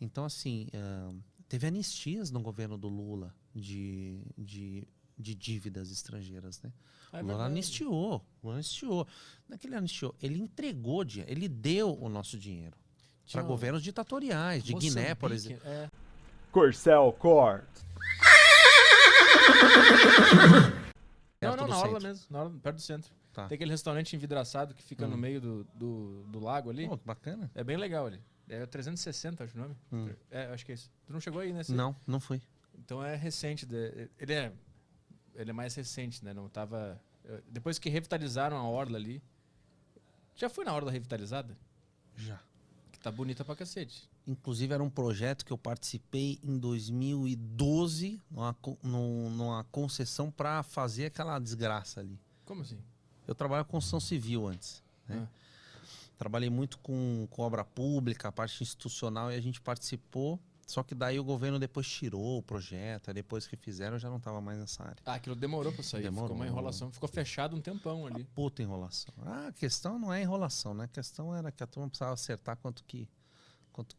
Então, assim, teve anistias no governo do Lula de dívidas estrangeiras, né? É O Lula verdade. anistiou. Não é que ele anistiou, ele entregou dinheiro, ele deu o nosso dinheiro para Tinha um governos ditatoriais, de Guiné, por Moçambique, exemplo. Corcel Core. Não, Perto do na orla centro. mesmo, na orla, perto do centro. Tá. Tem aquele restaurante envidraçado que fica no meio do lago ali. Pô, bacana. É bem legal ali. É 360, acho o nome. É, acho que é isso. Tu não chegou aí, né? Não fui. Então é recente. Ele é mais recente, né? Não tava... Depois que revitalizaram a orla ali... Já fui na orla revitalizada? Já. Que tá bonita pra cacete. Inclusive, era um projeto que eu participei em 2012, numa concessão para fazer aquela desgraça ali. Como assim? Eu trabalhava com construção civil antes, né? Trabalhei muito com obra pública, a parte institucional, e a gente participou. Só que daí o governo depois tirou o projeto, aí depois que fizeram eu já não estava mais nessa área. Ah, aquilo demorou pra sair. Demorou. Ficou uma enrolação. Ficou fechado um tempão ali. Puta enrolação. A questão não é enrolação, né? A questão era que a turma precisava acertar quanto que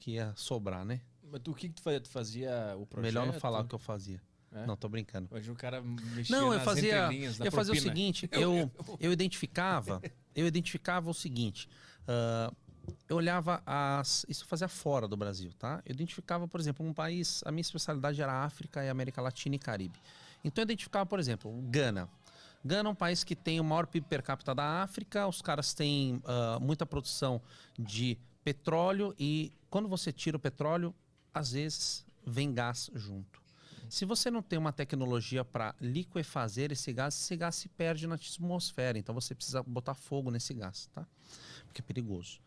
ia sobrar, né? Mas o que tu fazia? Tu fazia o projeto? Melhor não falar o que eu fazia. É? Não, tô brincando. Hoje o cara mexia Não, nas entrelinhas da eu fazia o propina. seguinte, eu identificava o seguinte, eu olhava isso eu fazia fora do Brasil, tá? Eu identificava, por exemplo, um país, a minha especialidade era África e América Latina e Caribe. Então eu identificava, por exemplo, Gana. Gana é um país que tem o maior PIB per capita da África, os caras têm muita produção de petróleo e quando você tira o petróleo, às vezes vem gás junto. Se você não tem uma tecnologia para liquefazer esse gás se perde na atmosfera. Então você precisa botar fogo nesse gás, tá? Porque é perigoso.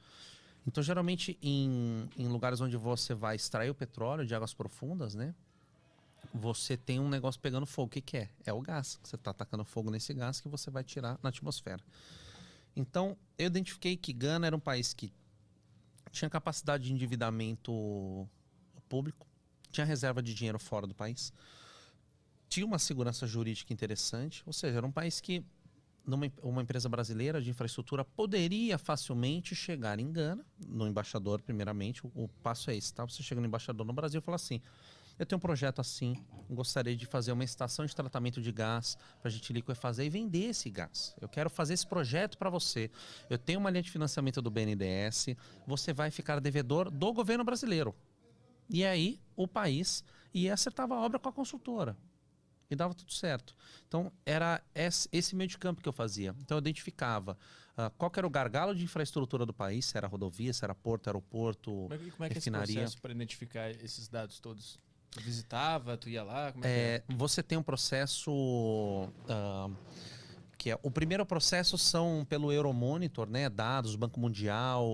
Então, geralmente, em lugares onde você vai extrair o petróleo de águas profundas, né? Você tem um negócio pegando fogo. O que é? É o gás. Você está atacando fogo nesse gás que você vai tirar na atmosfera. Então, eu identifiquei que Gana era um país que tinha capacidade de endividamento público, tinha reserva de dinheiro fora do país, tinha uma segurança jurídica interessante, ou seja, era um país que uma empresa brasileira de infraestrutura poderia facilmente chegar em Gana, no embaixador, primeiramente, o passo é esse, tá? Você chega no embaixador no Brasil e fala assim, eu tenho um projeto assim, gostaria de fazer uma estação de tratamento de gás para a gente liquefazer e vender esse gás. Eu quero fazer esse projeto para você. Eu tenho uma linha de financiamento do BNDES, você vai ficar devedor do governo brasileiro. E aí o país acertava a obra com a consultora. E dava tudo certo. Então, era esse meio de campo que eu fazia. Então, eu identificava qual que era o gargalo de infraestrutura do país, se era rodovia, se era porto, aeroporto, Como é que é esse refinaria. processo para identificar esses dados todos? Tu visitava, tu ia lá? Como é que é? Você tem um processo... o primeiro processo são pelo Euromonitor, né? Dados, Banco Mundial,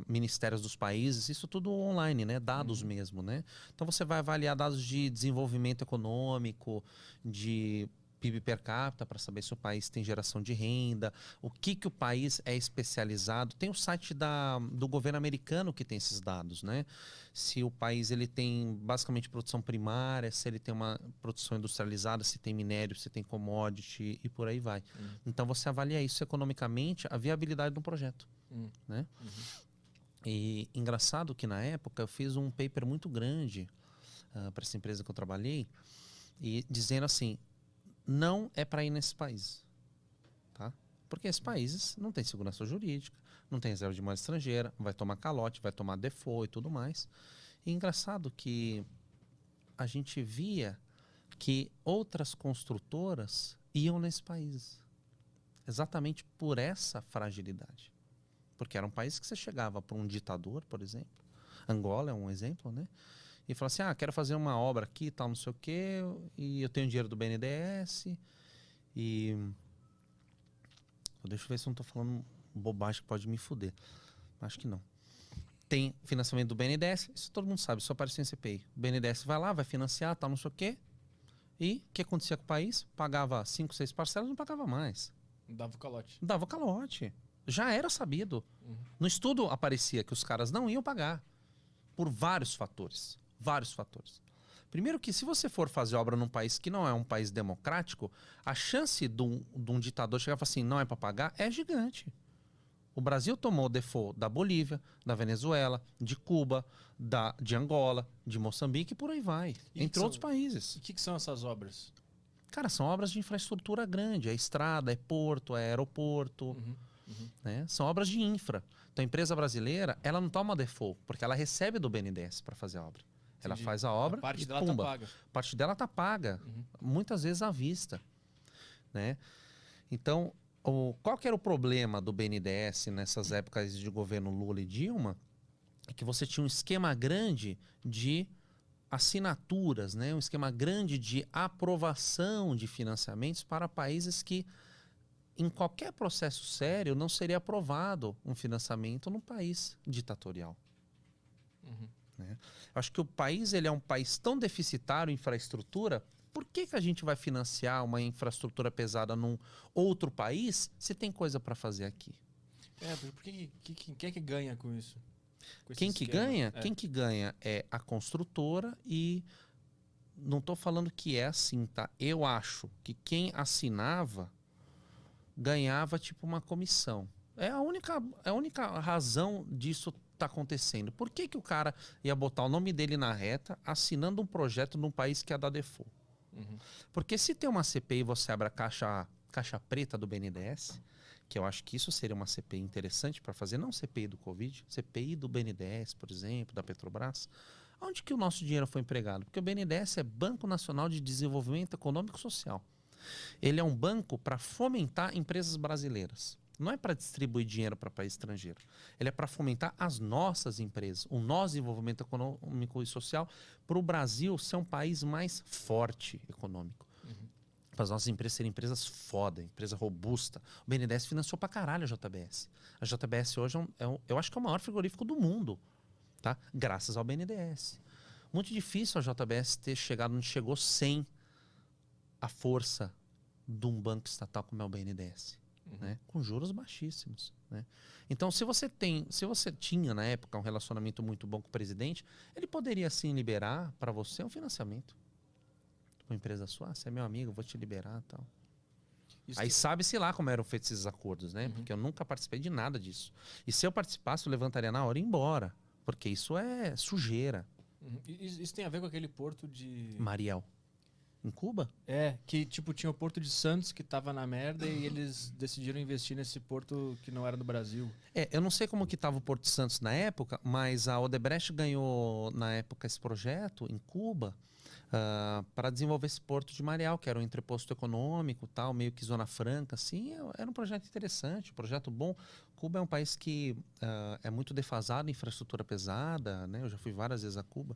ministérios dos países, isso tudo online, né? Dados mesmo, né? Então você vai avaliar dados de desenvolvimento econômico, de PIB per capita, para saber se o país tem geração de renda, o que o país é especializado. Tem o site do governo americano que tem esses dados, né? Se o país ele tem basicamente produção primária, se ele tem uma produção industrializada, se tem minério, se tem commodity e por aí vai. Então você avalia isso economicamente, a viabilidade de um projeto, né? E engraçado que na época eu fiz um paper muito grande para essa empresa que eu trabalhei e dizendo assim, não é para ir nesse país, tá? Porque esses países não têm segurança jurídica, não tem reserva de moeda estrangeira, vai tomar calote, vai tomar default e tudo mais. E engraçado que a gente via que outras construtoras iam nesse país, exatamente por essa fragilidade. Porque era um país que você chegava para um ditador, por exemplo, Angola é um exemplo, né? E fala assim, quero fazer uma obra aqui, tal, não sei o quê, e eu tenho dinheiro do BNDES, e... Deixa eu ver se eu não estou falando bobagem que pode me fuder. Acho que não. Tem financiamento do BNDES, isso todo mundo sabe, só aparece em CPI. O BNDES vai lá, vai financiar, tal, não sei o quê, e o que acontecia com o país? Pagava 5, 6 parcelas, não pagava mais. Dava o calote. Dava calote. Já era sabido. No estudo aparecia que os caras não iam pagar, por vários fatores. Vários fatores. Primeiro que se você for fazer obra num país que não é um país democrático, a chance de um ditador chegar e falar assim, não é para pagar, é gigante. O Brasil tomou default da Bolívia, da Venezuela, de Cuba, de Angola, de Moçambique e por aí vai. E entre outros países. O que são essas obras? Cara, são obras de infraestrutura grande. É estrada, é porto, é aeroporto. Né? São obras de infra. Então a empresa brasileira, ela não toma default, porque ela recebe do BNDES para fazer a obra. Ela Entendi. faz a obra A parte e dela pumba. tá paga. A parte dela tá paga. Muitas vezes à vista. Né? Então, qual que era o problema do BNDES nessas épocas de governo Lula e Dilma? É que você tinha um esquema grande de assinaturas, né? Um esquema grande de aprovação de financiamentos para países que, em qualquer processo sério, não seria aprovado um financiamento num país ditatorial. Né? Eu acho que o país ele é um país tão deficitário em infraestrutura. Por que a gente vai financiar uma infraestrutura pesada num outro país se tem coisa para fazer aqui? Quem é que ganha com isso? Com esse Quem que esquema? ganha? Quem que ganha é a construtora e não estou falando que é assim, tá? Eu acho que quem assinava ganhava tipo uma comissão. É a única razão disso tá acontecendo. Por que o cara ia botar o nome dele na reta assinando um projeto num país que ia dar default? Porque se tem uma CPI e você abre a caixa preta do BNDES, que eu acho que isso seria uma CPI interessante para fazer, não CPI do Covid, CPI do BNDES, por exemplo, da Petrobras. Onde que o nosso dinheiro foi empregado? Porque o BNDES é Banco Nacional de Desenvolvimento Econômico e Social. Ele é um banco para fomentar empresas brasileiras. Não é para distribuir dinheiro para país estrangeiro. Ele é para fomentar as nossas empresas, o nosso desenvolvimento econômico e social, para o Brasil ser um país mais forte econômico. Para as nossas empresas serem empresas foda, empresa robusta. O BNDES financiou pra caralho a JBS. A JBS hoje eu acho que é o maior frigorífico do mundo, tá? Graças ao BNDES. Muito difícil a JBS ter chegado onde chegou sem a força de um banco estatal como é o BNDES. Né? Com juros baixíssimos. Né? Então, se você tinha na época um relacionamento muito bom com o presidente, ele poderia sim liberar para você um financiamento. Uma empresa sua, você é meu amigo, vou te liberar e tal. Aí sabe-se lá como eram feitos esses acordos, né? Porque eu nunca participei de nada disso. E se eu participasse, eu levantaria na hora e ia embora. Porque isso é sujeira. Isso tem a ver com aquele porto de... Mariel. Em Cuba? Que tipo tinha o Porto de Santos que tava na merda e eles decidiram investir nesse porto que não era do Brasil. Eu não sei como que tava o Porto de Santos na época, mas a Odebrecht ganhou na época esse projeto em Cuba para desenvolver esse porto de Mariel, que era um entreposto econômico, tal, meio que zona franca, assim. Era um projeto interessante, um projeto bom. Cuba é um país que é muito defasado em infraestrutura pesada, né? Eu já fui várias vezes a Cuba.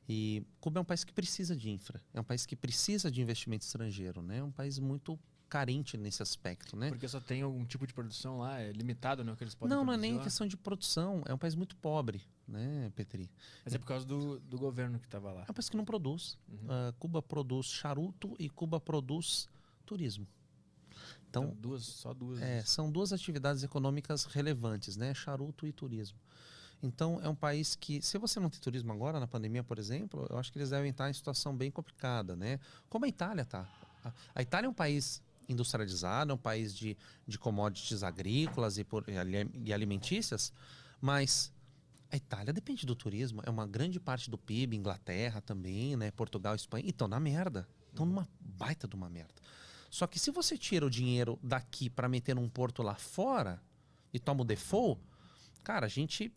E Cuba é um país que precisa de infra, é um país que precisa de investimento estrangeiro, né? É um país muito carente nesse aspecto, né? Porque só tem algum tipo de produção lá, é limitado, né, o que eles podem Não, não é produzir nem lá. questão de produção, é um país muito pobre, né, Petri? Mas é por causa do governo que estava lá. É um país que não produz. Cuba produz charuto e Cuba produz turismo. Então só duas. são duas atividades econômicas relevantes, né? Charuto e turismo. Então, é um país que, se você não tem turismo agora, na pandemia, por exemplo, eu acho que eles devem estar em situação bem complicada, né? Como a Itália está. A Itália é um país industrializado, é um país de commodities agrícolas e alimentícias, mas a Itália depende do turismo, é uma grande parte do PIB, Inglaterra também, né? Portugal, Espanha, e estão na merda. Estão numa baita de uma merda. Só que se você tira o dinheiro daqui para meter num porto lá fora e toma o default, cara, a gente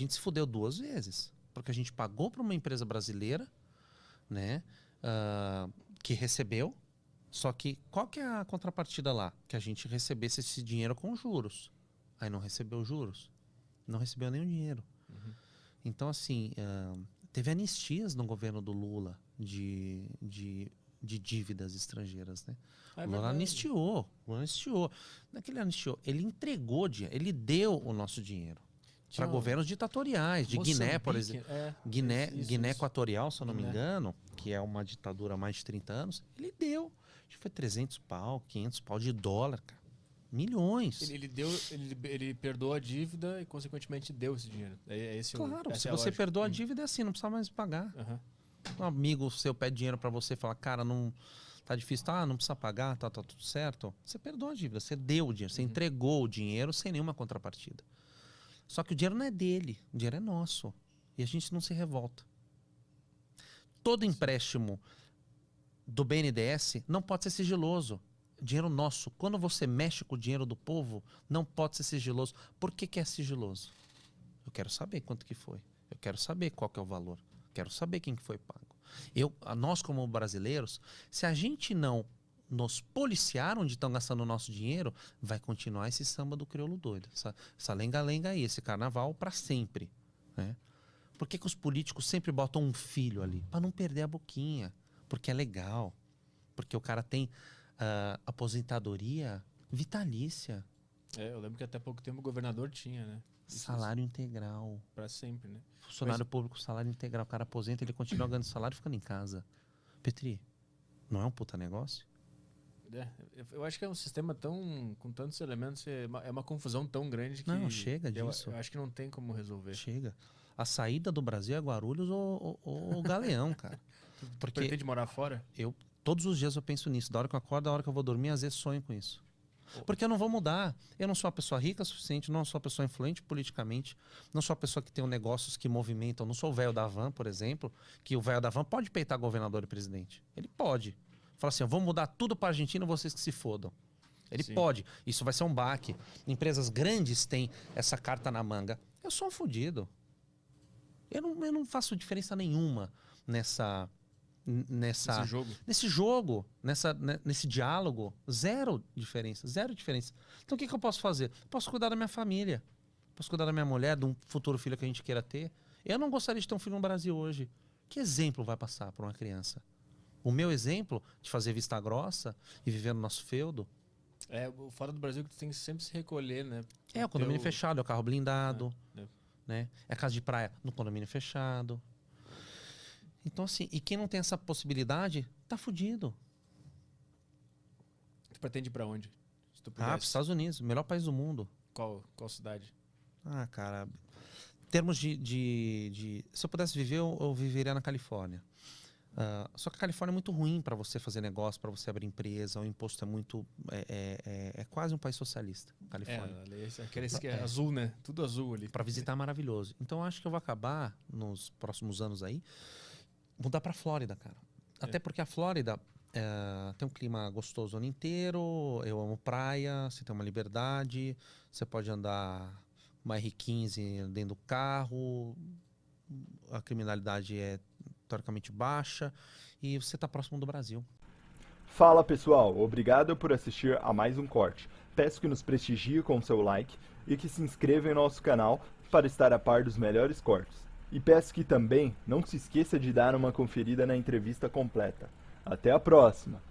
se fudeu duas vezes. Porque a gente pagou para uma empresa brasileira, né, que recebeu. Só que qual que é a contrapartida lá? Que a gente recebesse esse dinheiro com juros. Aí não recebeu juros. Não recebeu nenhum dinheiro. Então, assim, teve anistias no governo do Lula de dívidas estrangeiras, né? O Lula anistiou. Não é que ele anistiou. Ele entregou dinheiro. Ele deu o nosso dinheiro para governos ditatoriais, de Guiné, por exemplo. Guiné Equatorial, se eu não me engano, que é uma ditadura há mais de 30 anos, ele deu. Acho que foi 300 pau, 500 pau de dólar, cara. Milhões. Ele perdoou a dívida e, consequentemente, deu esse dinheiro. Claro, se você perdoa a dívida, é assim, não precisa mais pagar. Um amigo seu pede dinheiro para você e fala, cara, não tá difícil, não precisa pagar, tá tudo certo. Você perdoa a dívida, você deu o dinheiro, você entregou o dinheiro sem nenhuma contrapartida. Só que o dinheiro não é dele, o dinheiro é nosso. E a gente não se revolta. Todo empréstimo do BNDES não pode ser sigiloso. Dinheiro nosso. Quando você mexe com o dinheiro do povo, não pode ser sigiloso. Por que é sigiloso? Eu quero saber quanto que foi. Eu quero saber qual que é o valor. Quero saber quem que foi pago. Nós, como brasileiros, se a gente não nos policiar onde estão gastando o nosso dinheiro, vai continuar esse samba do crioulo doido. Essa lenga-lenga aí, esse carnaval para sempre. Né? Por que os políticos sempre botam um filho ali? Para não perder a boquinha. Porque é legal. Porque o cara tem aposentadoria vitalícia. Eu lembro que até pouco tempo o governador tinha, né? Salário integral. Pra sempre, né? Funcionário público, salário integral. O cara aposenta, ele continua ganhando salário ficando em casa. Petri, não é um puta negócio? Eu acho que é um sistema com tantos elementos, é uma confusão tão grande que... Não, chega disso. Eu acho que não tem como resolver. Chega. A saída do Brasil é Guarulhos ou Galeão, cara. Porque pretende morar fora? Todos os dias eu penso nisso. Da hora que eu acordo, da hora que eu vou dormir, às vezes sonho com isso. Porque eu não vou mudar. Eu não sou uma pessoa rica o suficiente, não sou uma pessoa influente politicamente, não sou uma pessoa que tem negócios que movimentam. Não sou o velho da van, por exemplo, que o velho da van pode peitar governador e presidente. Ele pode. Fala assim, eu vou mudar tudo para a Argentina, vocês que se fodam. Ele pode. Isso vai ser um baque. Empresas grandes têm essa carta na manga. Eu sou um fudido. Eu não faço diferença nenhuma nesse jogo, nesse diálogo. Zero diferença. Então o que eu posso fazer? Posso cuidar da minha família, posso cuidar da minha mulher, de um futuro filho que a gente queira ter. Eu não gostaria de ter um filho no Brasil hoje. Que exemplo vai passar para uma criança? O meu exemplo de fazer vista grossa e viver no nosso feudo? Fora do Brasil que tu tem que sempre se recolher, né? O condomínio fechado, é o carro blindado, né? É casa de praia no condomínio fechado. Então, assim, e quem não tem essa possibilidade, tá fudido. Tu pretende ir pra onde? Se tu para os Estados Unidos, melhor país do mundo. Qual cidade? Cara, em termos de se eu pudesse viver, eu viveria na Califórnia. Só que a Califórnia é muito ruim para você fazer negócio, para você abrir empresa, o imposto é muito... É quase um país socialista, Califórnia. Aqueles que é azul, né? Tudo azul ali. Para visitar é maravilhoso. Então, eu acho que eu vou acabar, nos próximos anos aí, mudar para Flórida, cara. Até porque a Flórida tem um clima gostoso o ano inteiro, eu amo praia, você tem uma liberdade, você pode andar uma R15 dentro do carro, a criminalidade é teoricamente baixa e você está próximo do Brasil. Fala pessoal, obrigado por assistir a mais um corte. Peço que nos prestigie com seu like e que se inscreva em nosso canal para estar a par dos melhores cortes. E peço que também não se esqueça de dar uma conferida na entrevista completa. Até a próxima!